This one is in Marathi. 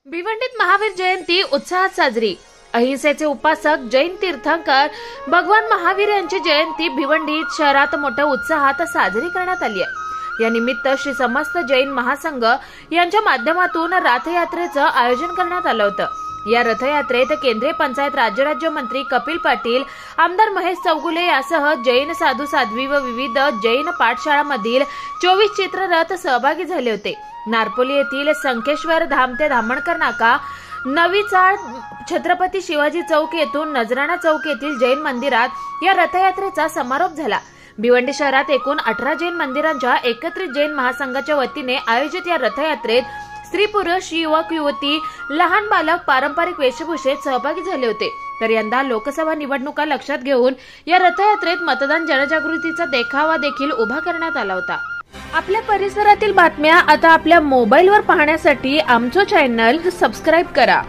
भिवंडीत महावीर जयंती उत्साहात साजरी। अहिंसेचे उपासक जैन तीर्थंकर भगवान महावीर यांची जयंती भिवंडीत शहरात मोठ्या उत्साहात साजरी करण्यात आली आहे। या निमित्त श्री समस्त जैन महासंघ यांच्या माध्यमातून रथयात्रेचं आयोजन करण्यात आलं होतं। या रथयात्रेत केंद्रीय पंचायत राज्यमंत्री कपिल पाटील, आमदार महेश चौगुले यासह जैन साधू साध्वी व विविध जैन पाठशाळांमधील 24 चित्ररथ सहभागी झाले होते। नारपोली येथील संकेश्वर धाम ते धामणकर नाका, नवी चाळ, छत्रपती शिवाजी चौक येथून नजराणा चौक येथील जैन मंदिरात या रथयात्रेचा समारोप झाला। भिवंडी शहरात एकूण 18 जैन मंदिरांच्या एकत्रित जैन महासंघाच्या वतीने आयोजित या रथयात्रेत स्त्री पुरुष, युवक युवती, लहान बालक पारंपरिक वेशभूषेत सहभागी झाले होते। तर यंदा लोकसभा निवडणुका लक्षात घेऊन या रथयात्रेत मतदान जनजागृतीचा देखावा देखील उभा करण्यात आला होता। आपल्या परिसरातील बातम्या आता आपल्या मोबाईलवर पाहण्यासाठी आमचं चॅनल सबस्क्राइब करा।